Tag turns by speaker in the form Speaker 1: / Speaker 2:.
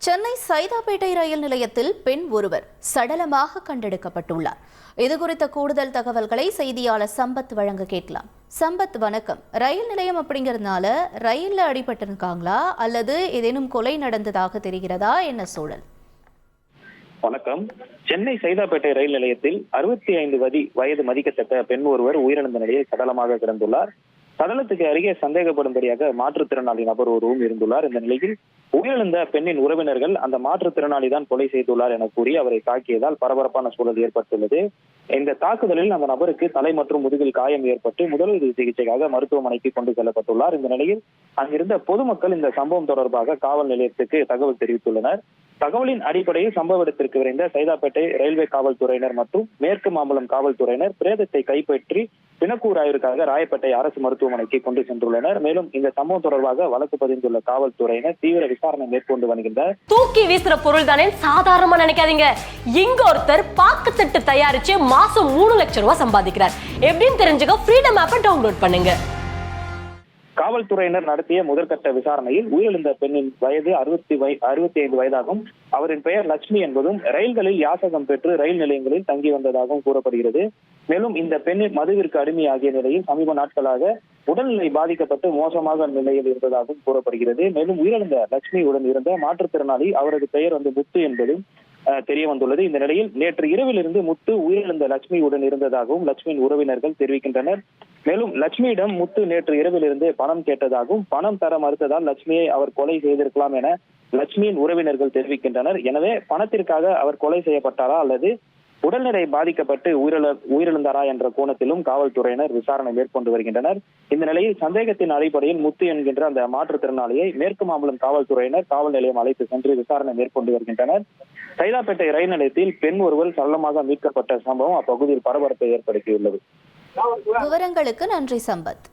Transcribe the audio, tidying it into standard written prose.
Speaker 1: சென்னை சைதாப்பேட்டை ரயில் நிலையத்தில் பெண் ஒருவர் சடலமாக கண்டெடுக்கப்பட்டுள்ளார். இதுகுறித்த கூடுதல் தகவல்களை செய்தியாளர் சம்பத் வழங்க கேட்கலாம். சம்பத், வணக்கம். ரயில் நிலையம் அப்படிங்கிறதுனால ரயில்ல அடிபட்டிருக்காங்களா அல்லது ஏதேனும் கொலை நடந்ததாக தெரிகிறதா? என்ன சூழல்?
Speaker 2: வணக்கம். சென்னை சைதாப்பேட்டை ரயில் நிலையத்தில் 65 வயது மதிக்கத்தக்க பெண் ஒருவர் உயிரிழந்த நிலையில் சடலமாக கிடந்துள்ளார். சடலத்துக்கு அருகே சந்தேகப்படும்படியாக மாற்றுத்திறனாளி நபர் ஒருவரும் இருந்துள்ளார். இந்த நிலையில் உயிரிழந்த பெண்ணின் உறவினர்கள் அந்த மாற்றுத்திறனாளி தான் கொலை செய்துள்ளார் என கூறி அவரை தாக்கியதால் பரபரப்பான சூழல் ஏற்பட்டுள்ளது. இந்த தாக்குதலில் அந்த நபருக்கு தலை மற்றும் முதுகில் காயம் ஏற்பட்டு முதலுதவி சிகிச்சைக்காக மருத்துவமனைக்கு கொண்டு செல்லப்பட்டுள்ளார். இந்த நிலையில் அங்கிருந்த பொதுமக்கள் இந்த சம்பவம் தொடர்பாக காவல் நிலையத்துக்கு தகவல் தெரிவித்துள்ளனர். தகவலின் அடிப்படையில் சம்பவ இடத்திற்கு விரைந்த சைதாப்பேட்டை ரயில்வே காவல்துறையினர் மற்றும் மேற்கு மாம்பலம் காவல்துறையினர் பிரேதத்தை கைப்பற்றி பிணக்கூறு ஆய்விற்காக ராயப்பேட்டை அரசு மருத்துவமனைக்கு கொண்டு சென்றுள்ளனர். மேலும் இந்த சம்பவம் தொடர்பாக வழக்கு பதிந்துள்ள காவல்துறையினர் தீவிர விசாரணை மேற்கொண்டு வருகின்றனர்.
Speaker 3: தூக்கி வீசுற பொருள் தானே சாதாரணமா நினைக்காதீங்க. இங்க ஒருத்தர் பாக்குத்தட்டு தயாரிச்சு மாசம் 3 லட்சம் ரூபாய் சம்பாதிக்கிறார். எப்படின்னு தெரிஞ்சுக்க ஃப்ரீடம் ஆப்பை டவுன்லோட் பண்ணுங்க.
Speaker 2: காவல்துறையினர் நடத்திய முதற்கட்ட விசாரணையில் உயிரிழந்த பெண்ணின் வயது 65 வயதாகும். அவரின் பெயர் லட்சுமி என்பதும் ரயில்களில் யாசகம் பெற்று ரயில் நிலையங்களில் தங்கி வந்ததாகவும் கூறப்படுகிறது. மேலும் இந்த பெண்ணின் மதுவிற்கு அடிமையாகிய நிலையில் சமீப நாட்களாக உடல்நிலை பாதிக்கப்பட்டு மோசமாக நிலையில் இருந்ததாகவும் கூறப்படுகிறது. மேலும் உயிரிழந்த லட்சுமியுடன் இருந்த மாற்றுத்திறனாளி அவரது பெயர் முத்து என்பதும் தெரிய வந்துள்ளது. இந்த நிலையில் நேற்று இரவில் இருந்து முத்து உயிரிழந்த லட்சுமியுடன் இருந்ததாகவும் லட்சுமியின் உறவினர்கள் தெரிவிக்கின்றனர். மேலும் லட்சுமியிடம் முத்து நேற்று இரவில் இருந்து பணம் கேட்டதாகவும் பணம் தர மறுத்ததால் லட்சுமியை அவர் கொலை செய்திருக்கலாம் என லட்சுமியின் உறவினர்கள் தெரிவிக்கின்றனர். எனவே பணத்திற்காக அவர் கொலை செய்யப்பட்டாரா அல்லது உடல்நிலை பாதிக்கப்பட்டு உயிரிழந்தாரா என்ற கோணத்திலும் காவல்துறையினர் விசாரணை மேற்கொண்டு வருகின்றனர். இந்த நிலையில் சந்தேகத்தின் அடிப்படையில் முத்து என்கின்ற அந்த மாற்றுத்திறனாளியை மேற்கு மாம்பலம் காவல்துறையினர் காவல் நிலையம் அழைத்து சென்று விசாரணை மேற்கொண்டு வருகின்றனர். சைதாப்பேட்டை ரயில் நிலையத்தில் பெண் ஒருவர் சடலமாக மீட்கப்பட்ட சம்பவம் அப்பகுதியில் பரபரப்பை ஏற்படுத்தியுள்ளது.
Speaker 1: விவரங்களுக்கு நன்றி சம்பத்.